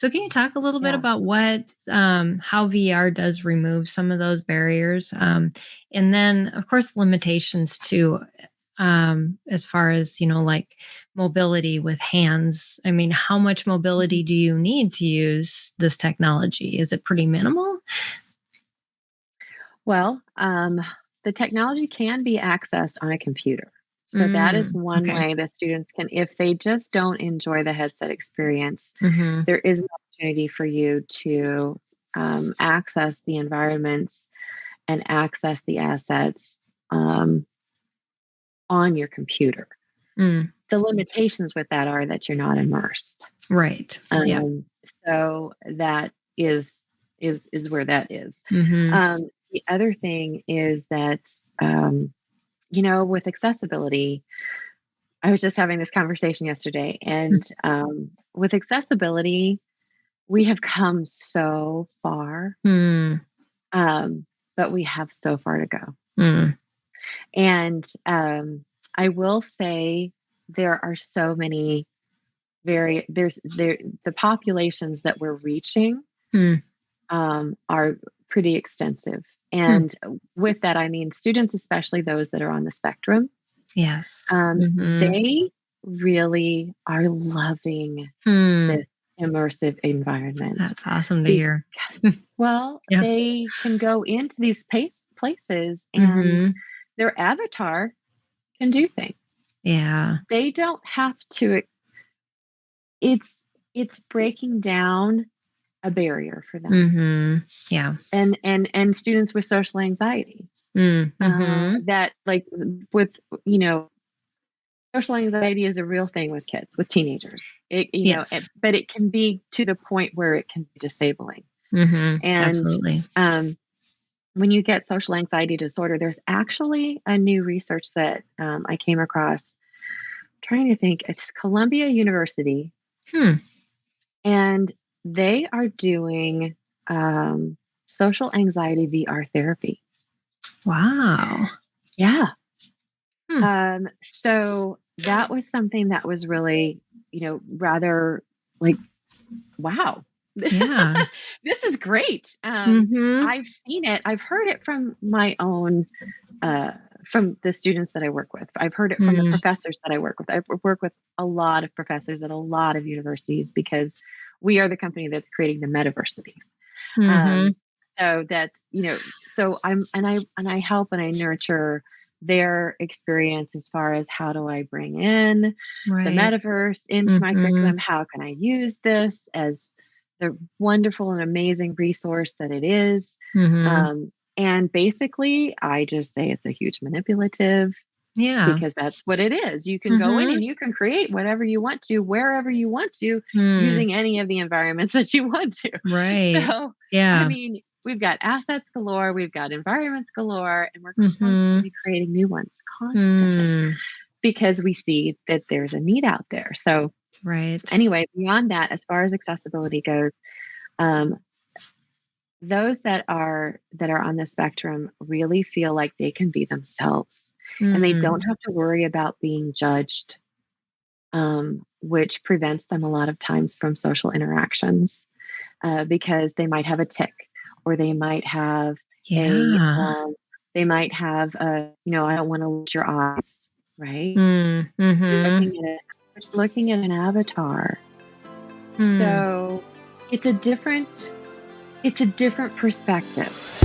So can you talk a little bit Yeah. about how VR does remove some of those barriers? And then, of course, limitations too, as far as, like mobility with hands. I mean, how much mobility do you need to use this technology? Is it pretty minimal? Well, the technology can be accessed on a computer. So that is one Okay. way that students can, if they just don't enjoy the headset experience, Mm-hmm. there is an opportunity for you to access the environments and access the assets on your computer. Mm, The limitations with that are that you're not immersed. right. Yeah. So that is where that is. Mm-hmm. The other thing is that with accessibility, I was just having this conversation yesterday, and with accessibility, we have come so far, Mm, but we have so far to go. mm, And I will say there are so many the populations that we're reaching mm, are pretty extensive. mm. And with that, I mean students, especially those that are on the spectrum. Yes. Mm-hmm. They really are loving Mm. this immersive environment. That's awesome to Be- hear. well, Yeah. they can go into these places and Mm-hmm. their avatar can do things. Yeah. They don't have to. It's breaking down a barrier for them. Mm-hmm. Yeah. And students with social anxiety Mm-hmm. that like with social anxiety is a real thing with kids, with teenagers. Yes. But it can be to the point where it can be disabling. Mm-hmm. And Absolutely. when you get social anxiety disorder, there's actually a new research that I came across. I'm trying to think, it's Columbia University, Hmm. and they are doing social anxiety VR therapy. Wow. Yeah. Hmm. So that was something that was really, rather like, wow, Yeah. this is great. Mm-hmm. I've seen it. I've heard it from my own, from the students that I work with. I've heard it from the Mm. professors that I work with. I work with a lot of professors at a lot of universities because we are the company that's creating the metaversities. Mm-hmm. So that's, so I help and I nurture their experience as far as how do I bring in the Right. metaverse into my Mm-hmm. curriculum? How can I use this as the wonderful and amazing resource that it is? Mm-hmm. And basically, I just say it's a huge manipulative Yeah. because that's what it is. You can go in Mm-hmm. and you can create whatever you want to, wherever you want to, Mm. using any of the environments that you want to. Right. So, I Yeah. mean, we've got assets galore, we've got environments galore, and we're Mm-hmm. constantly creating new ones, constantly, Mm. because we see that there's a need out there. So, Right. anyway, beyond that, as far as accessibility goes, um, those that are on the spectrum really feel like they can be themselves and they Mm. don't have to worry about being judged, which prevents them a lot of times from social interactions because they might have a tick or they might have Yeah. I don't want to lose your eyes, right? Mm. You're Mm-hmm. looking at an avatar. Mm. So it's a different perspective.